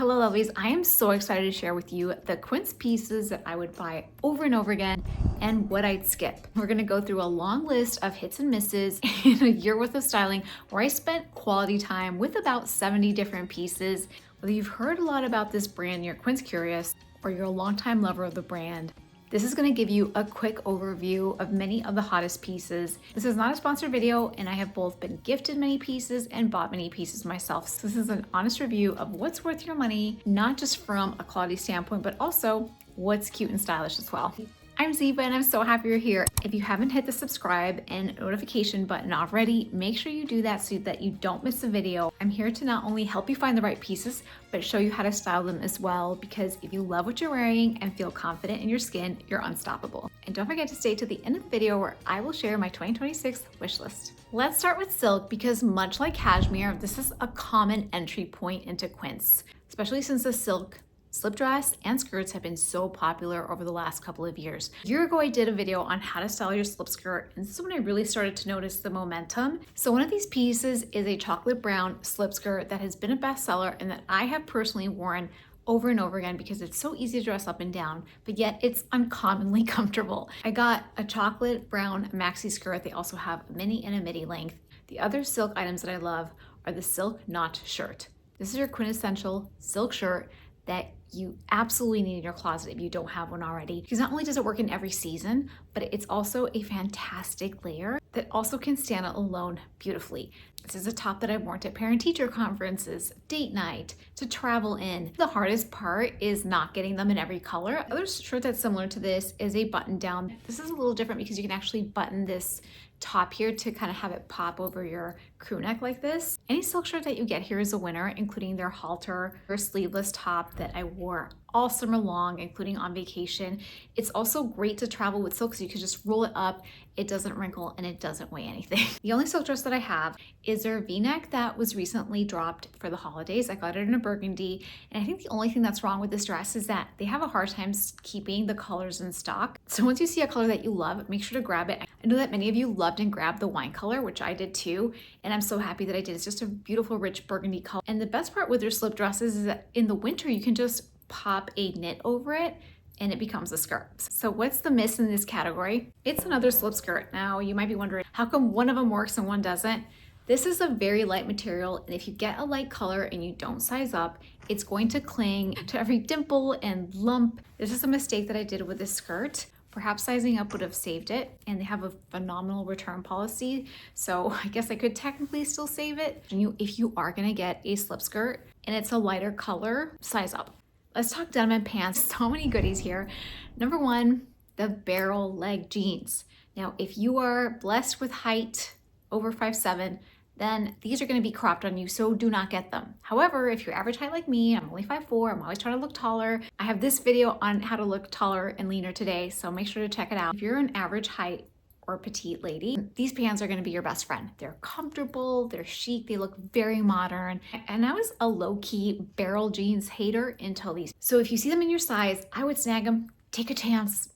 Hello lovelies, I am so excited to share with you the Quince pieces that I would buy over and over again and what I'd skip. We're gonna go through a long list of hits and misses in a year worth of styling where I spent quality time with about 70 different pieces. Whether you've heard a lot about this brand, you're Quince curious, or you're a longtime lover of the brand, this is going to give you a quick overview of many of the hottest pieces. This is not a sponsored video, and I have both been gifted many pieces and bought many pieces myself. So this is an honest review of what's worth your money, not just from a quality standpoint, but also what's cute and stylish as well. I'm Ziba and I'm so happy you're here. If you haven't hit the subscribe and notification button already, make sure you do that so that you don't miss a video. I'm here to not only help you find the right pieces, but show you how to style them as well, because if you love what you're wearing and feel confident in your skin, you're unstoppable. And don't forget to stay to the end of the video where I will share my 2026 wish list. Let's start with silk, because much like cashmere, this is a common entry point into Quince, especially since the silk slip dress and skirts have been so popular over the last couple of years. A year ago, I did a video on how to style your slip skirt, and this is when I really started to notice the momentum. So one of these pieces is a chocolate brown slip skirt that has been a bestseller and that I have personally worn over and over again because it's so easy to dress up and down, but yet it's uncommonly comfortable. I got a chocolate brown maxi skirt. They also have a mini and a midi length. The other silk items that I love are the silk knot shirt. This is your quintessential silk shirt that you absolutely need in your closet if you don't have one already, because not only does it work in every season, but it's also a fantastic layer that also can stand alone beautifully. This is a top that I've worn at parent-teacher conferences, date night, to travel in. The hardest part is not getting them in every color. Other shirt that's similar to this is a button down. This is a little different because you can actually button this top here to kind of have it pop over your crew neck like this. Any silk shirt that you get here is a winner, including their halter or sleeveless top that I wore all summer long, including on vacation. It's also great to travel with silk, so you can just roll it up, it doesn't wrinkle, and it doesn't weigh anything. The only silk dress that I have is their V-neck that was recently dropped for the holidays. I got it in a burgundy, and I think the only thing that's wrong with this dress is that they have a hard time keeping the colors in stock. So once you see a color that you love, make sure to grab it. I know that many of you loved and grabbed the wine color, which I did too, and I'm so happy that I did. It's just a beautiful, rich burgundy color. And the best part with their slip dresses is that in the winter, you can just pop a knit over it and it becomes a skirt. So what's the miss in this category? It's another slip skirt. Now you might be wondering, how come one of them works and one doesn't? This is a very light material, and if you get a light color and you don't size up, it's going to cling to every dimple and lump. This is a mistake that I did with this skirt. Perhaps sizing up would have saved it, and they have a phenomenal return policy, so I guess I could technically still save it. If you are gonna get a slip skirt and it's a lighter color, size up. Let's talk denim and pants. So many goodies here. Number one, the barrel leg jeans. Now, if you are blessed with height over 5'7", then these are going to be cropped on you, so do not get them. However, if you're average height like me, I'm only 5'4", I'm always trying to look taller. I have this video on how to look taller and leaner today, so make sure to check it out. If you're an average height or petite lady, these pants are going to be your best friend. They're comfortable, they're chic, they look very modern. And I was a low-key barrel jeans hater until these. So if you see them in your size, I would snag them, take a chance.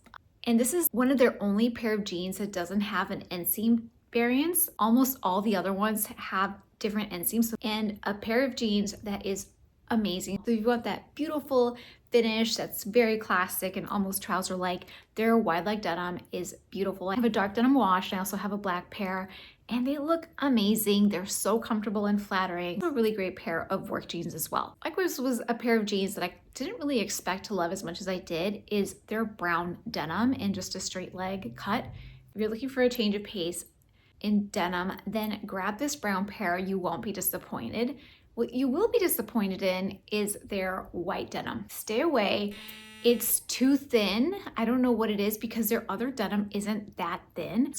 And this is one of their only pair of jeans that doesn't have an inseam variants. Almost all the other ones have different inseams, and a pair of jeans that is amazing. So you've got that beautiful finish that's very classic and almost trouser-like. Their wide leg denim is beautiful. I have a dark denim wash, and I also have a black pair, and they look amazing. They're so comfortable and flattering. It's a really great pair of work jeans as well. Likewise was a pair of jeans that I didn't really expect to love as much as I did, is their brown denim in just a straight leg cut. If you're looking for a change of pace in denim, then grab this brown pair. You won't be disappointed. What you will be disappointed in is their white denim. Stay away. It's too thin. I don't know what it is, because their other denim isn't that thin.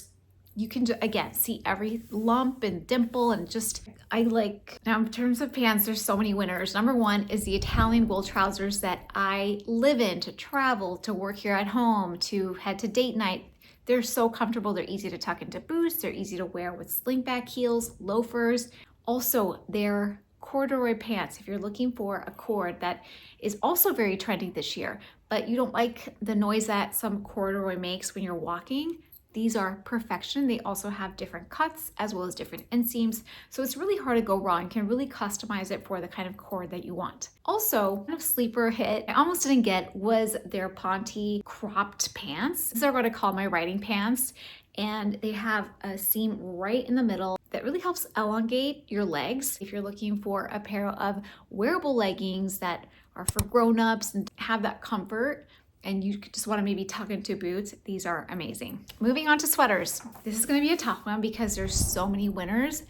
You can, again, see every lump and dimple, and just, now in terms of pants, there's so many winners. Number one is the Italian wool trousers that I live in to travel, to work here at home, to head to date night. They're so comfortable. They're easy to tuck into boots. They're easy to wear with slingback heels, loafers. Also, they're corduroy pants. If you're looking for a cord, that is also very trendy this year, but you don't like the noise that some corduroy makes when you're walking, These are perfection. They also have different cuts as well as different inseams. So it's really hard to go wrong. You can really customize it for the kind of cord that you want. Also, kind of sleeper hit I almost didn't get was their Ponte cropped pants. These are what I call my riding pants. And they have a seam right in the middle that really helps elongate your legs. If you're looking for a pair of wearable leggings that are for grown-ups and have that comfort, and you just want to maybe tuck into boots, these are amazing. Moving on to sweaters. This is going to be a tough one because there's so many winners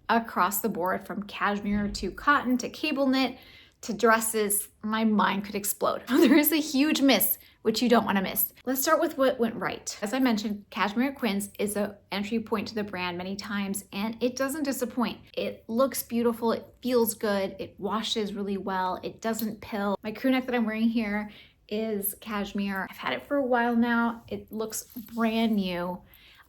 across the board, from cashmere to cotton to cable knit to dresses. My mind could explode. There is a huge miss, which you don't want to miss. Let's start with what went right. As I mentioned, cashmere at Quince is an entry point to the brand many times, and it doesn't disappoint. It looks beautiful, it feels good, it washes really well, it doesn't pill. My crew neck that I'm wearing here is cashmere. I've had it for a while now. It looks brand new.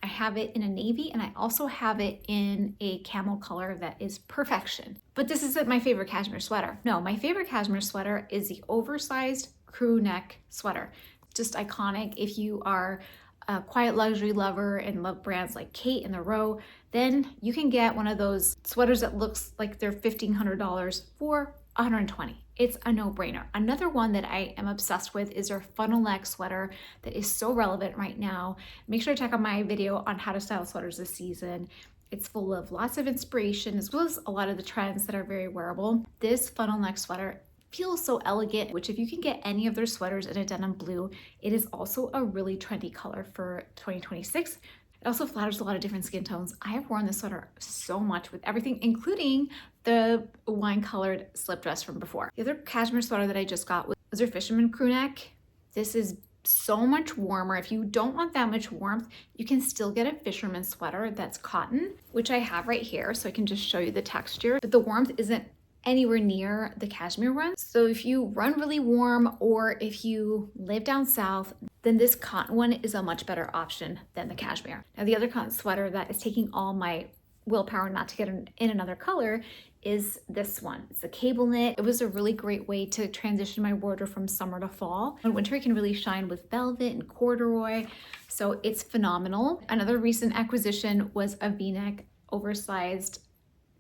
I have it in a navy, and I also have it in a camel color that is perfection. But this isn't my favorite cashmere sweater. No, my favorite cashmere sweater is the oversized crew neck sweater. Just iconic. If you are a quiet luxury lover and love brands like Kate and The Row, then you can get one of those sweaters that looks like they're $1,500 for $120. It's a no-brainer. Another one that I am obsessed with is their funnel neck sweater that is so relevant right now. Make sure to check out my video on how to style sweaters this season. It's full of lots of inspiration as well as a lot of the trends that are very wearable. This funnel neck sweater feels so elegant, which if you can get any of their sweaters in a denim blue, it is also a really trendy color for 2026. It also flatters a lot of different skin tones. I have worn this sweater so much with everything, including the wine-colored slip dress from before. The other cashmere sweater that I just got was their fisherman crew neck. This is so much warmer. If you don't want that much warmth, you can still get a fisherman sweater that's cotton, which I have right here, so I can just show you the texture. But the warmth isn't anywhere near the cashmere one. So if you run really warm or if you live down south, then this cotton one is a much better option than the cashmere. Now the other cotton sweater that is taking all my willpower not to get in another color is this one. It's a cable knit. It was a really great way to transition my wardrobe from summer to fall. In winter, it can really shine with velvet and corduroy. So it's phenomenal. Another recent acquisition was a V-neck oversized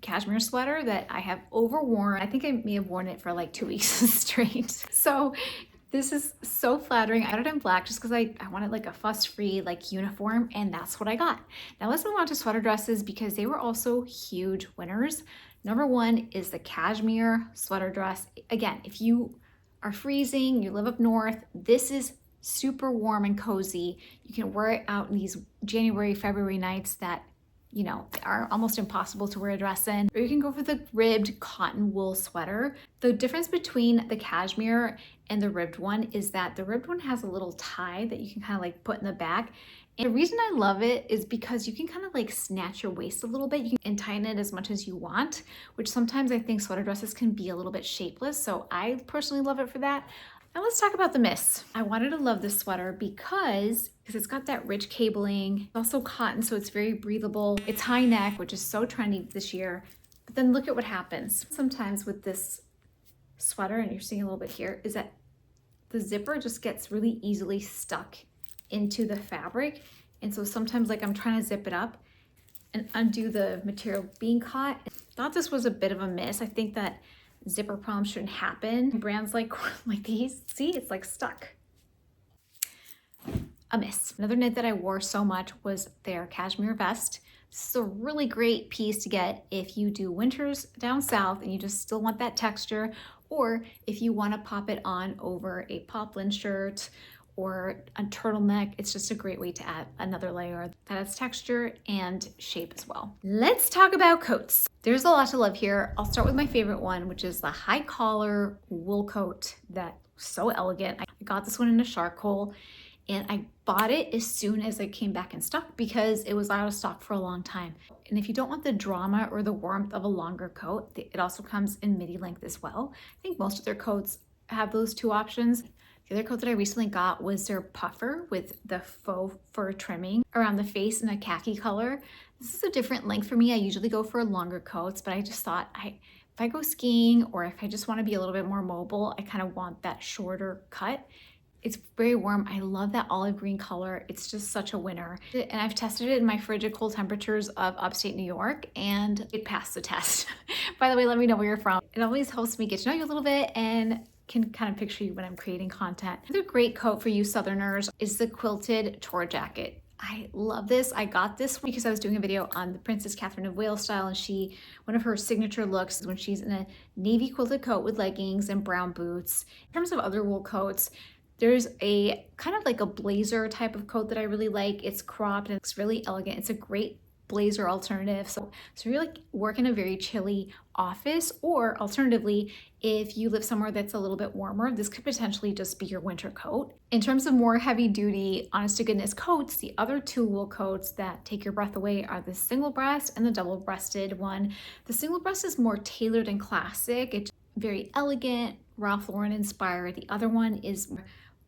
cashmere sweater that I have overworn. I think I may have worn it for like 2 weeks straight. So this is so flattering. I got it in black just because I wanted like a fuss-free like uniform, and that's what I got. Now let's move on to sweater dresses because they were also huge winners. Number one is the cashmere sweater dress. Again, if you are freezing, you live up north, this is super warm and cozy. You can wear it out in these January, February nights that are almost impossible to wear a dress in. Or you can go for the ribbed cotton wool sweater. The difference between the cashmere and the ribbed one is that the ribbed one has a little tie that you can kind of like put in the back. And the reason I love it is because you can kind of like snatch your waist a little bit. You can tighten it as much as you want, which sometimes I think sweater dresses can be a little bit shapeless. So I personally love it for that. Now let's talk about the miss. I wanted to love this sweater because it's got that rich cabling. It's also cotton, so it's very breathable. It's high neck, which is so trendy this year. But then look at what happens. Sometimes with this sweater, and you're seeing a little bit here, is that the zipper just gets really easily stuck into the fabric. And so sometimes like I'm trying to zip it up and undo the material being caught. I thought this was a bit of a miss. I think that zipper problems shouldn't happen. Brands like these, see, it's like stuck. A miss. Another knit that I wore so much was their cashmere vest. This is a really great piece to get if you do winters down south and you just still want that texture, or if you want to pop it on over a poplin shirt or a turtleneck. It's just a great way to add another layer that has texture and shape as well. Let's talk about coats. There's a lot to love here. I'll start with my favorite one, which is the high collar wool coat that's so elegant. I got this one in a charcoal, and I bought it as soon as it came back in stock because it was out of stock for a long time. And if you don't want the drama or the warmth of a longer coat, it also comes in midi length as well. I think most of their coats have those two options. The other coat that I recently got was their puffer with the faux fur trimming around the face in a khaki color. This is a different length for me. I usually go for longer coats, but I just thought if I go skiing or if I just want to be a little bit more mobile, I kind of want that shorter cut. It's very warm. I love that olive green color. It's just such a winner. And I've tested it in my frigid cold temperatures of upstate New York and it passed the test. By the way, let me know where you're from. It always helps me get to know you a little bit and can kind of picture you when I'm creating content. Another great coat for you Southerners is the quilted tour jacket. I love this. I got this because I was doing a video on the Princess Catherine of Wales style, and one of her signature looks is when she's in a navy quilted coat with leggings and brown boots. In terms of other wool coats, there's a kind of like a blazer type of coat that I really like. It's cropped and it's really elegant. It's a great blazer alternative. So you're like work in a very chilly office, or alternatively, if you live somewhere that's a little bit warmer, this could potentially just be your winter coat. In terms of more heavy duty, honest to goodness coats, the other two wool coats that take your breath away are the single breast and the double breasted one. The single breast is more tailored and classic. It's very elegant, Ralph Lauren inspired. The other one is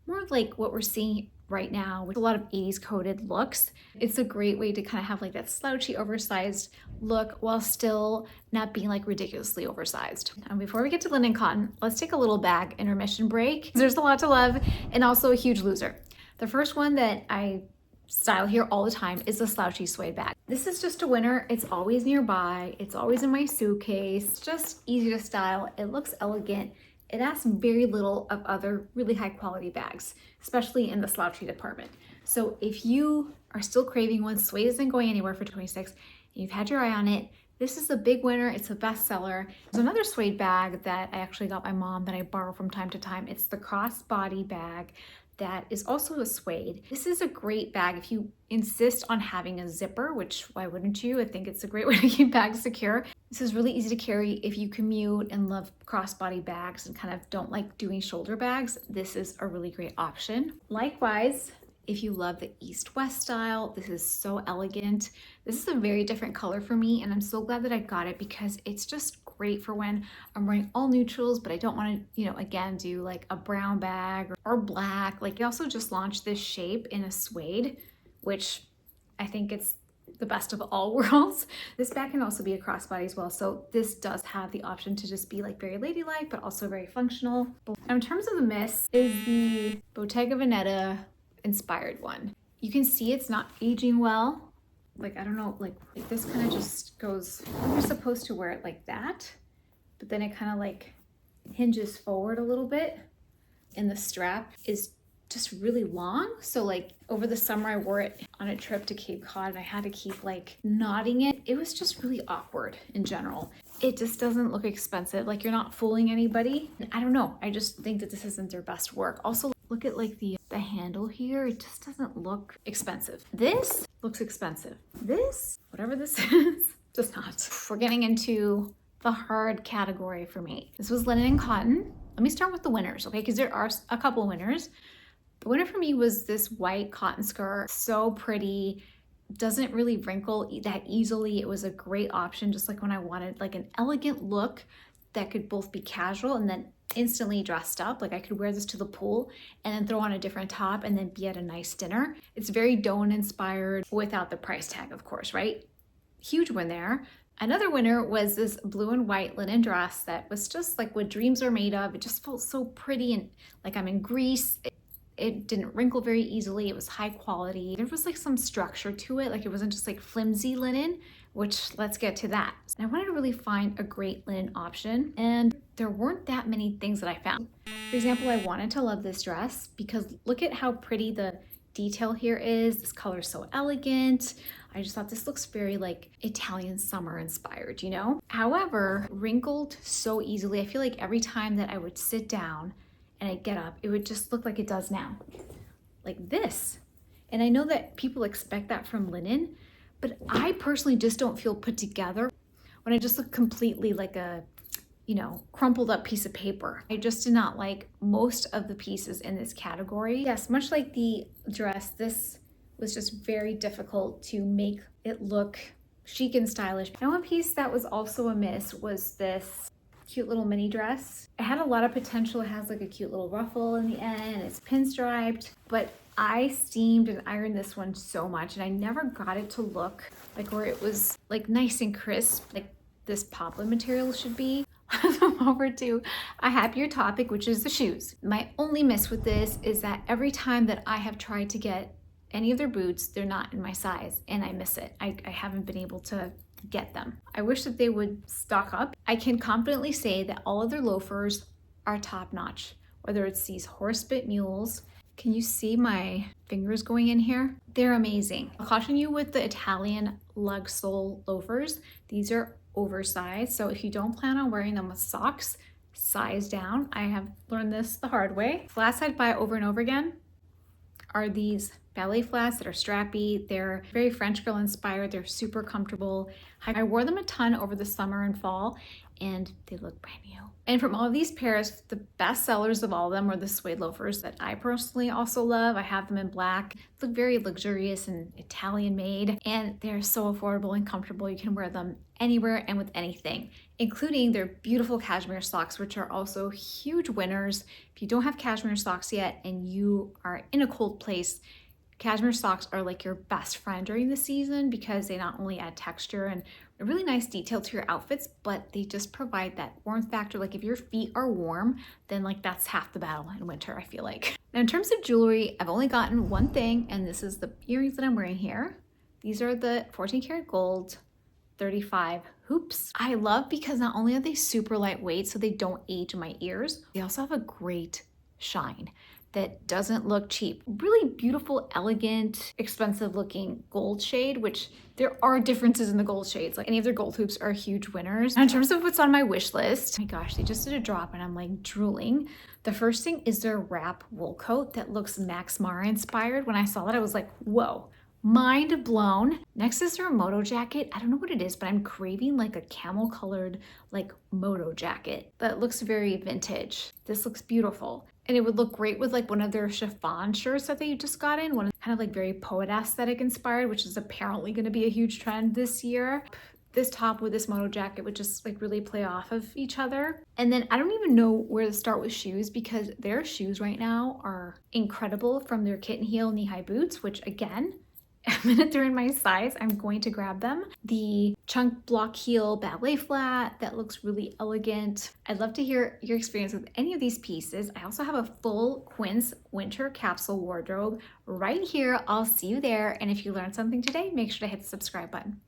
more like what we're seeing right now with a lot of 80s coated looks. It's a great way to kind of have like that slouchy, oversized look while still not being like ridiculously oversized. And before we get to linen cotton, let's take a little bag intermission break. There's a lot to love and also a huge loser. The first one that I style here all the time is the slouchy suede bag. This is just a winner. It's always nearby. It's always in my suitcase. It's just easy to style. It looks elegant. It asks very little of other really high quality bags, especially in the slouchy department. So if you are still craving one, suede isn't going anywhere for 26, and you've had your eye on it, this is a big winner. It's a bestseller. There's another suede bag that I actually got my mom that I borrow from time to time. It's the crossbody bag that is also a suede. This is a great bag if you insist on having a zipper, which why wouldn't you? I think it's a great way to keep bags secure. This is really easy to carry if you commute and love crossbody bags and kind of don't like doing shoulder bags. This is a really great option. Likewise, if you love the East-West style, this is so elegant. This is a very different color for me, and I'm so glad that I got it because it's just great for when I'm wearing all neutrals, but I don't want to, again, do like a brown bag or black. Like, they also just launched this shape in a suede, which I think it's the best of all worlds. This bag can also be a crossbody as well. So this does have the option to just be like very ladylike, but also very functional. Now, in terms of the miss is the Bottega Veneta inspired one. You can see it's not aging well. Like, I don't know, like this kind of just goes, you're supposed to wear it like that, but then it kind of like hinges forward a little bit and the strap is just really long. So like over the summer I wore it on a trip to Cape Cod and I had to keep like knotting it. It was just really awkward in general. It just doesn't look expensive. Like, you're not fooling anybody. I don't know. I just think that this isn't their best work. Also, look at like the handle here. It just doesn't look expensive. This looks expensive. This, whatever this is, does not. We're getting into the hard category for me. This was linen and cotton. Let me start with the winners, okay? Because there are a couple winners. The winner for me was this white cotton skirt. So pretty. Doesn't really wrinkle that easily. It was a great option, just like when I wanted like an elegant look that could both be casual and then instantly dressed up. Like, I could wear this to the pool and then throw on a different top and then be at a nice dinner. It's very Dawn inspired without the price tag, of course, right? Huge win there. Another winner was this blue and white linen dress that was just like what dreams are made of. It just felt so pretty and like I'm in Greece. It didn't wrinkle very easily. It was high quality. There was like some structure to it. Like, it wasn't just like flimsy linen, which let's get to that. And I wanted to really find a great linen option, and there weren't that many things that I found. For example, I wanted to love this dress because look at how pretty the detail here is. This color is so elegant. I just thought this looks very like Italian summer inspired, However, wrinkled so easily. I feel like every time that I would sit down and I get up, it would just look like it does now, like this. And I know that people expect that from linen, but I personally just don't feel put together when I just look completely like a, crumpled up piece of paper. I just did not like most of the pieces in this category. Yes, much like the dress, this was just very difficult to make it look chic and stylish. And one piece that was also a miss was this cute little mini dress. It had a lot of potential. It has like a cute little ruffle in the end. It's pinstriped, but I steamed and ironed this one so much and I never got it to look like where it was like nice and crisp, like this poplin material should be. let's move over to a happier topic, which is the shoes. My only miss with this is that every time that I have tried to get any of their boots, they're not in my size and I miss it. I haven't been able to get them. I wish that they would stock up. I can confidently say that all of their loafers are top notch, whether it's these horsebit mules. Can you see my fingers going in here? They're amazing. I'll caution you with the Italian lug sole loafers. These are oversized, so if you don't plan on wearing them with socks, size down. I have learned this the hard way. Flats I'd buy over and over again are these ballet flats that are strappy. They're very French girl inspired. They're super comfortable. I wore them a ton over the summer and fall, and they look brand new. And from all of these pairs, the best sellers of all of them are the suede loafers that I personally also love. I have them in black. They look very luxurious and Italian made, and they're so affordable and comfortable. You can wear them anywhere and with anything, including their beautiful cashmere socks, which are also huge winners. If you don't have cashmere socks yet and you are in a cold place, cashmere socks are like your best friend during the season because they not only add texture and a really nice detail to your outfits, but they just provide that warmth factor. Like if your feet are warm, then like that's half the battle in winter, I feel like. Now in terms of jewelry, I've only gotten one thing, and this is the earrings that I'm wearing here. These are the 14 karat gold 35 hoops. I love because not only are they super lightweight, so they don't age in my ears, they also have a great shine that doesn't look cheap. Really beautiful, elegant, expensive looking gold shade, which there are differences in the gold shades. Like any of their gold hoops are huge winners. And in terms of what's on my wish list, oh my gosh, they just did a drop and I'm like drooling. The first thing is their wrap wool coat that looks Max Mara inspired. When I saw that, I was like, whoa. Mind blown. Next is their moto jacket. I don't know what it is, but I'm craving like a camel colored like moto jacket that looks very vintage. This looks beautiful. And it would look great with like one of their chiffon shirts that they just got in, one kind of like very poet aesthetic inspired, which is apparently going to be a huge trend this year. This top with this moto jacket would just like really play off of each other. And then I don't even know where to start with shoes because their shoes right now are incredible, from their kitten heel knee-high boots, which again, a minute they're in my size, I'm going to grab them. The chunk block heel ballet flat that looks really elegant. I'd love to hear your experience with any of these pieces. I also have a full Quince winter capsule wardrobe right here. I'll see you there. And if you learned something today, make sure to hit the subscribe button.